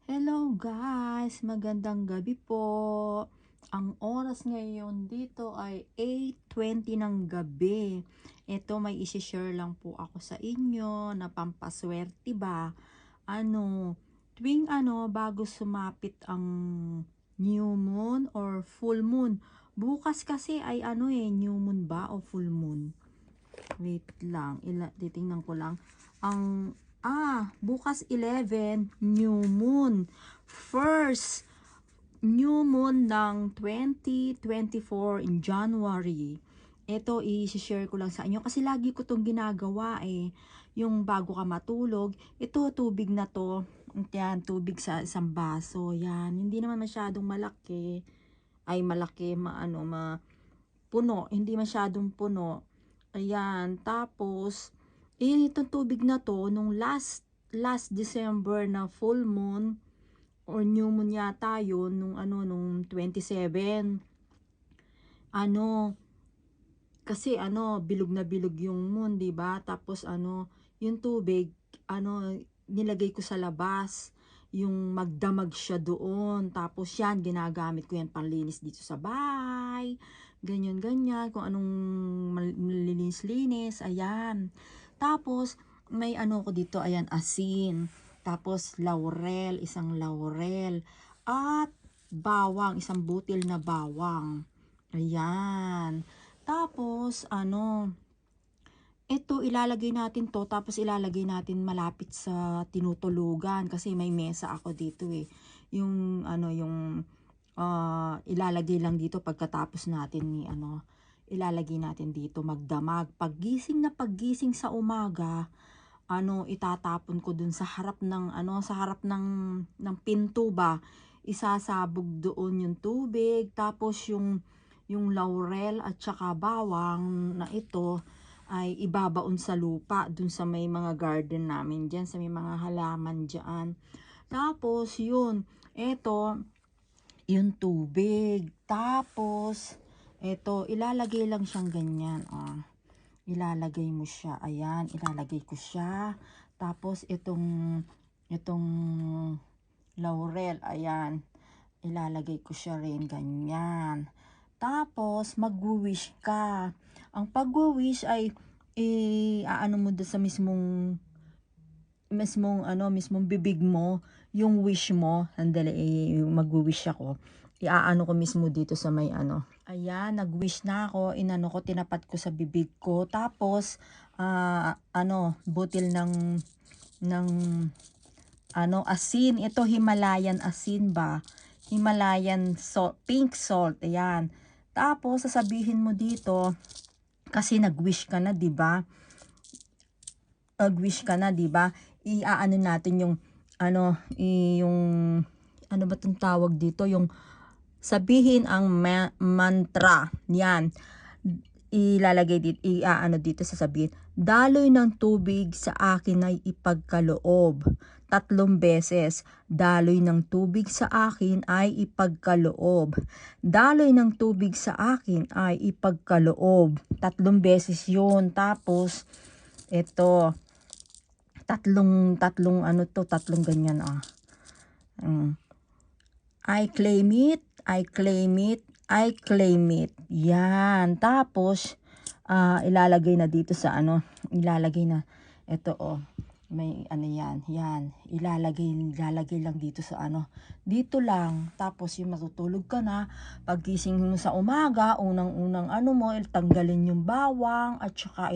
Hello guys, magandang gabi po. Ang oras ngayon dito ay 8:20 ng gabi. Ito may i-share lang po ako sa inyo na pampaswerte ba. Tuwing bago sumapit ang new moon or full moon. Bukas kasi ay new moon ba o full moon? Wait lang, titingnan ko lang. Bukas 11, new moon. First new moon ng 2024 in January. Ito, i-share ko lang sa inyo kasi lagi ko tong ginagawa yung bago ka matulog. Ito, tubig na to. Yan, tubig sa isang baso. Yan, hindi naman masyadong malaki. Ay, malaki, puno. Hindi masyadong puno. Ayan, tapos, itong tubig na to, nung last December na full moon, or new moon yata yun, nung 27, kasi bilog na bilog yung moon, 'di ba? Tapos yung tubig, nilagay ko sa labas, yung magdamag siya doon. Tapos yan, ginagamit ko yan panlinis dito sa bahay. Ganyan, ganyan, kung anong malinis-linis, ayan. Tapos, may ko dito, ayan, asin. Tapos, laurel, isang laurel. At bawang, isang butil na bawang. Ayan. Tapos, ito ilalagay natin to, tapos ilalagay natin malapit sa tinutulugan kasi may mesa ako dito Yung, ilalagay lang dito pagkatapos natin ilalagay natin dito magdamag. Paggising sa umaga, itatapon ko dun sa harap ng pinto ba. Isasabog doon yung tubig, tapos yung laurel at saka bawang na ito ay ibabaon sa lupa dun sa may mga garden namin dyan, sa may mga halaman dyan. Tapos yun, eto yung tubig. Tapos eto, ilalagay lang siyang ganyan. Ilalagay mo siya. Ayan, ilalagay ko siya. Tapos itong laurel, ayan, ilalagay ko siya rin ganyan. Tapos magwi-wish ka. Ang pagwi-wish ay aano mo doon sa mismong bibig mo yung wish mo. Sandali, magwi-wish ako. Iaano ko mismo dito sa may Ayan, nag-wish na ako. Tinapat ko sa bibig ko. Tapos butil ng asin. Ito Himalayan asin ba? Himalayan salt, pink salt. Ayan. Tapos sasabihin mo dito kasi nag-wish ka na, 'di ba? Nag-wish ka na, 'di ba? Iaano natin yung yung ba 'tong tawag dito, yung sabihin ang mantra. Yan. Ilalagay dito, dito sasabihin, daloy ng tubig sa akin ay ipagkaloob. 3 beses, daloy ng tubig sa akin ay ipagkaloob. Daloy ng tubig sa akin ay ipagkaloob. 3 beses yun. Tapos, ito, tatlong ganyan I claim it, I claim it, I claim it. Yan. Tapos, ilalagay na dito sa ilalagay na, ito may yan, yan. Ilalagay lang dito sa dito lang. Tapos, yung matutulog ka na, paggising mo sa umaga, unang-unang tanggalin yung bawang, at saka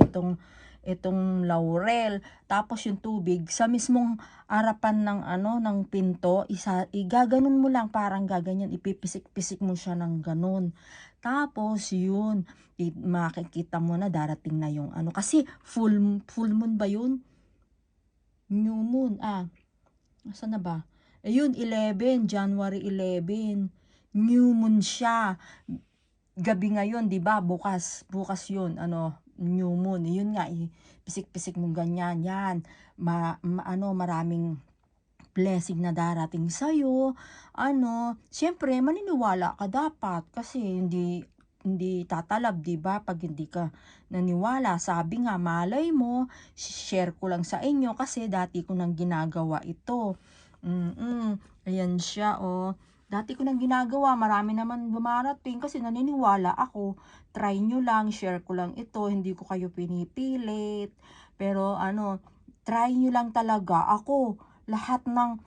itong laurel, tapos yung tubig sa mismong harapan ng pinto, igaganon mo lang, parang gaganyan, ipipisik-pisik mo siya ng ganon. Tapos yun, makikita mo na darating na yung kasi full moon ba yun? New moon, saan na ba? Ayun, 11, January 11, new moon siya. Gabi ngayon, 'di ba? Bukas yun, new moon. Yun nga, pisik-pisik mo ganyan. Yan, maraming blessing na darating sa'yo. Siyempre, maniniwala ka dapat kasi hindi tatalab, 'di ba? Pag hindi ka naniwala, sabi nga, malay mo, share ko lang sa inyo kasi dati ko nang ginagawa ito. Ayan siya, oh. Dati ko nang ginagawa, marami naman dumarating kasi naniniwala ako. Try nyo lang, share ko lang ito, hindi ko kayo pinipilit. Pero ano, try nyo lang talaga. Ako, lahat ng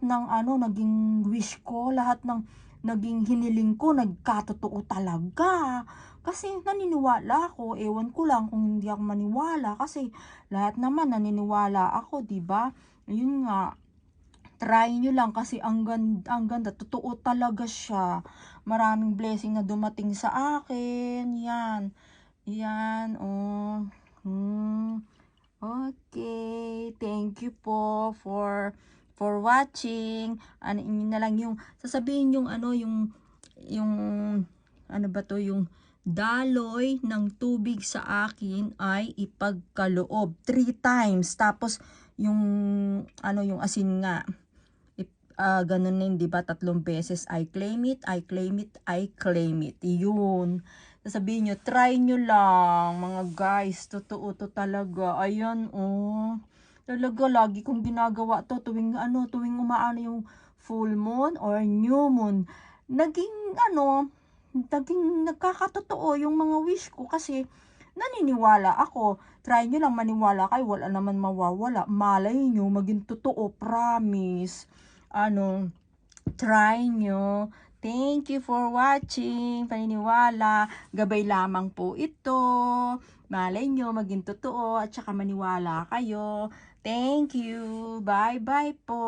ano, naging wish ko, lahat ng naging hiniling ko, nagkatotoo talaga. Kasi naniniwala ako, ewan ko lang kung hindi ako maniwala kasi lahat naman naniniwala ako, 'di ba? Ayun nga, try nyo lang kasi ang ganda, totoo talaga siya. Maraming blessing na dumating sa akin, yan. Yan, oh. Okay, thank you po for watching. Ano yun na lang yung sasabihin yung ano yung ano ba to yung daloy ng tubig sa akin ay ipagkaloob 3 times. Tapos yung ano yung asin nga ganun na yun, di ba? 3 beses, I claim it, I claim it, I claim it. Yun. Sasabihin nyo, try nyo lang, mga guys. Totoo to talaga. Ayan, oh. Talaga, lagi kong ginagawa to tuwing umaano yung full moon or new moon. Naging nagkakatotoo yung mga wish ko kasi naniniwala ako. Try nyo lang maniwala kayo, wala naman mawawala. Malay nyo, maging totoo, promise. Ano, try nyo. Thank you for watching. Paniniwala, gabay lamang po ito. Malay nyo, maging totoo at saka maniwala kayo. Thank you. Bye-bye po.